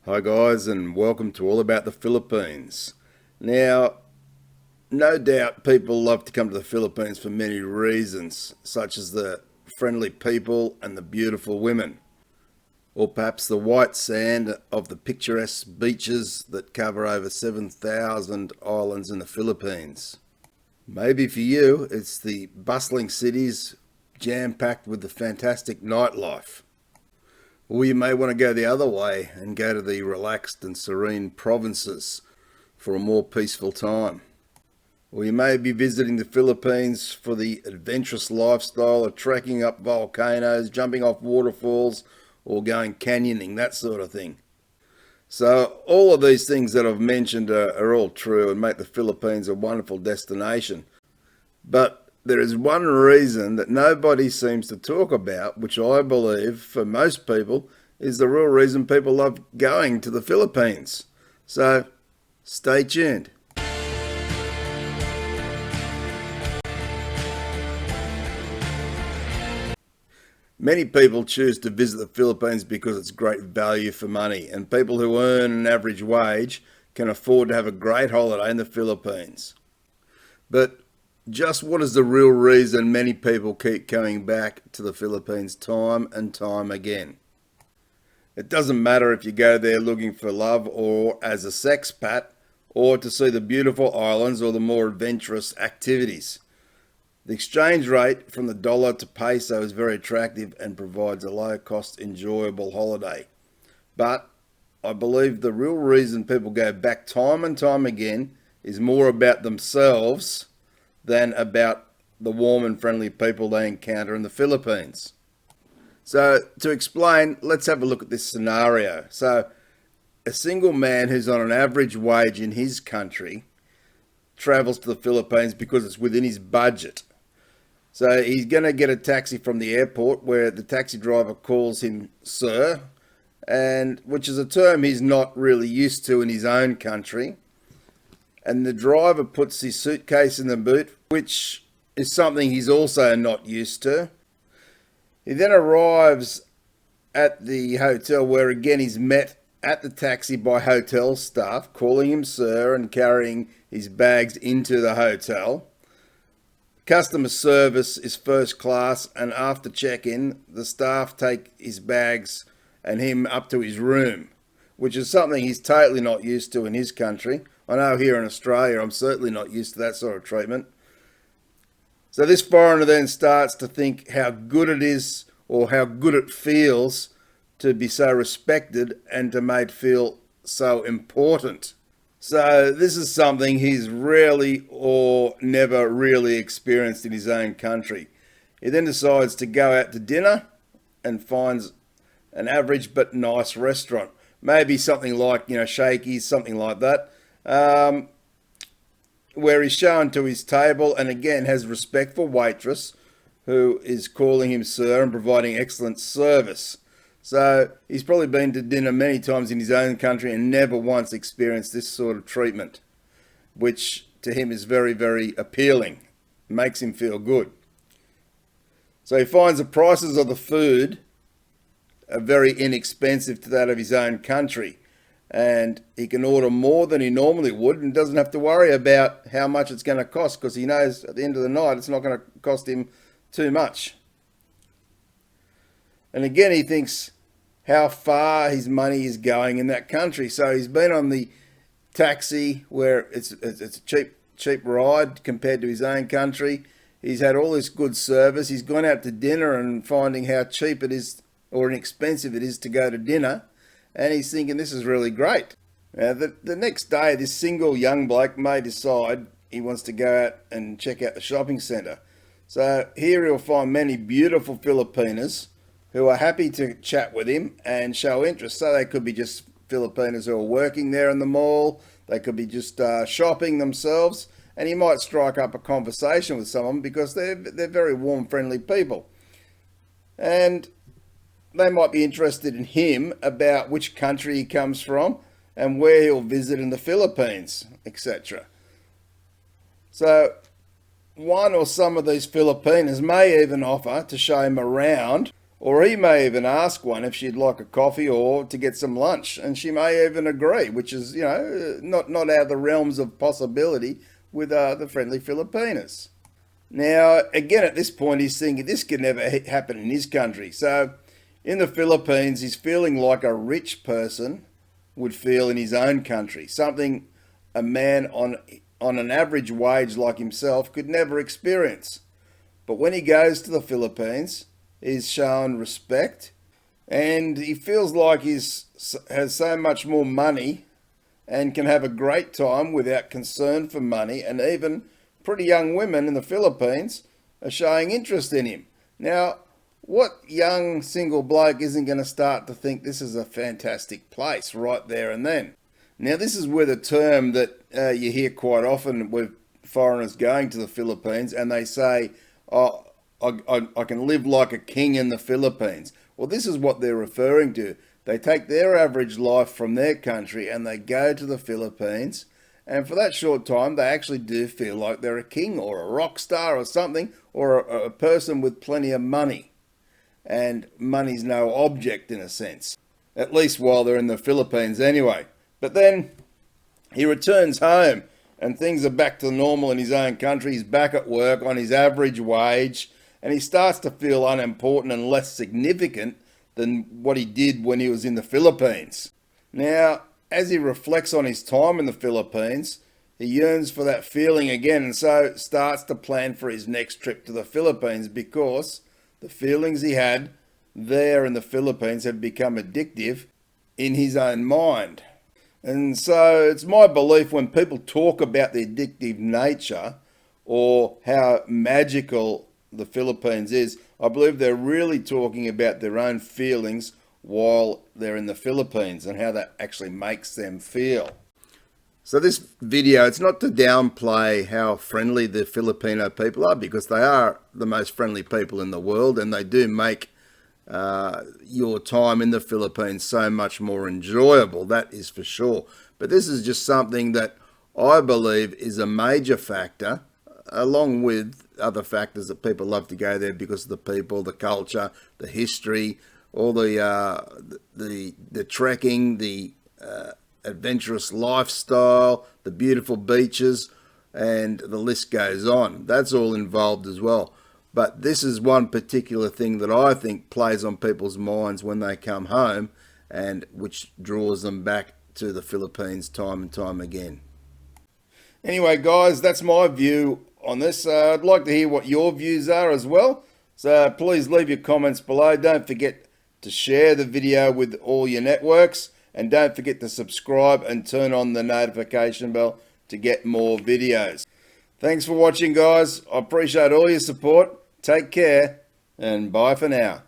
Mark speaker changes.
Speaker 1: Hi guys, and welcome to All About the Philippines. Now, no doubt people love to come to the Philippines for many reasons, such as the friendly people and the beautiful women, or perhaps the white sand of the picturesque beaches that cover over 7,000 islands in the Philippines. Maybe for you, it's the bustling cities jam-packed with the fantastic nightlife. Or you may want to go the other way and go to the relaxed and serene provinces for a more peaceful time. Or you may be visiting the Philippines for the adventurous lifestyle of trekking up volcanoes, jumping off waterfalls, or going canyoning, that sort of thing. So all of these things that I've mentioned are all true and make the Philippines a wonderful destination. But there is one reason that nobody seems to talk about, which I believe for most people is the real reason people love going to the Philippines. So stay tuned. Many people choose to visit the Philippines because it's great value for money, and people who earn an average wage can afford to have a great holiday in the Philippines. But just what is the real reason many people keep coming back to the Philippines time and time again? It doesn't matter if you go there looking for love or as a sexpat, or to see the beautiful islands or the more adventurous activities. The exchange rate from the dollar to peso is very attractive and provides a low-cost, enjoyable holiday. But I believe the real reason people go back time and time again is more about themselves than about the warm and friendly people they encounter in the Philippines. So to explain, let's have a look at this scenario. So a single man who's on an average wage in his country travels to the Philippines because it's within his budget. So he's going to get a taxi from the airport where the taxi driver calls him sir, and which is a term he's not really used to in his own country. And the driver puts his suitcase in the boot, which is something he's also not used to. He then arrives at the hotel where again he's met at the taxi by hotel staff, calling him sir and carrying his bags into the hotel. Customer service is first class, and after check-in, the staff take his bags and him up to his room, which is something he's totally not used to in his country. I know here in Australia, I'm certainly not used to that sort of treatment. So this foreigner then starts to think how good it is or how good it feels to be so respected and to made feel so important. So this is something he's rarely or never really experienced in his own country. He then decides to go out to dinner and finds an average but nice restaurant. Maybe something like, Shakey's, something like that. Where he's shown to his table and again has respect for waitress who is calling him sir and providing excellent service. So he's probably been to dinner many times in his own country and never once experienced this sort of treatment, which to him is very, very appealing, makes him feel good. So he finds the prices of the food are very inexpensive to that of his own country, and he can order more than he normally would and doesn't have to worry about how much it's going to cost because he knows at the end of the night it's not going to cost him too much. And again, he thinks how far his money is going in that country. So he's been on the taxi where it's a cheap ride compared to his own country. He's had all this good service. He's gone out to dinner and finding how cheap it is or inexpensive it is to go to dinner. And he's thinking this is really great. Now, the next day, this single young bloke may decide he wants to go out and check out the shopping centre. So here he'll find many beautiful Filipinas who are happy to chat with him and show interest. So they could be just Filipinos who are working there in the mall. They could be just shopping themselves. And he might strike up a conversation with someone because they're very warm, friendly people. And they might be interested in him about which country he comes from and where he'll visit in the Philippines, etc. So one or some of these Filipinos may even offer to show him around Or he may even ask one if she'd like a coffee or to get some lunch, and she may even agree, which is, not out of the realms of possibility with the friendly Filipinas. Now, again, at this point, he's thinking this could never happen in his country. So, in the Philippines, he's feeling like a rich person would feel in his own country, something a man on an average wage like himself could never experience. But when he goes to the Philippines, he's shown respect, and he feels like he has so much more money and can have a great time without concern for money, and even pretty young women in the Philippines are showing interest in him. Now, what young single bloke isn't going to start to think this is a fantastic place right there and then? Now, this is where the term that you hear quite often with foreigners going to the Philippines, and they say, oh, I can live like a king in the Philippines. Well, this is what they're referring to. They take their average life from their country and they go to the Philippines, and for that short time they actually do feel like they're a king or a rock star or something, or a person with plenty of money. And money's no object in a sense, at least while they're in the Philippines anyway. But then he returns home and things are back to normal in his own country. He's back at work on his average wage, and he starts to feel unimportant and less significant than what he did when he was in the Philippines. Now, as he reflects on his time in the Philippines, he yearns for that feeling again, and so starts to plan for his next trip to the Philippines, because the feelings he had there in the Philippines have become addictive in his own mind. And so it's my belief when people talk about the addictive nature or how magical the Philippines is, I believe they're really talking about their own feelings while they're in the Philippines and how that actually makes them feel. So this video, it's not to downplay how friendly the Filipino people are, because they are the most friendly people in the world, and they do make your time in the Philippines so much more enjoyable, that is for sure. But this is just something that I believe is a major factor, along with other factors that people love to go there because of the people, the culture, the history, all the trekking, the adventurous lifestyle, the beautiful beaches, and the list goes on. That's all involved as well. But this is one particular thing that I think plays on people's minds when they come home, and which draws them back to the Philippines time and time again. Anyway, guys, that's my view on this. I'd like to hear what your views are as well. So please leave your comments below. Don't forget to share the video with all your networks, and don't forget to subscribe and turn on the notification bell to get more videos. Thanks for watching, guys. I appreciate all your support. Take care, and bye for now.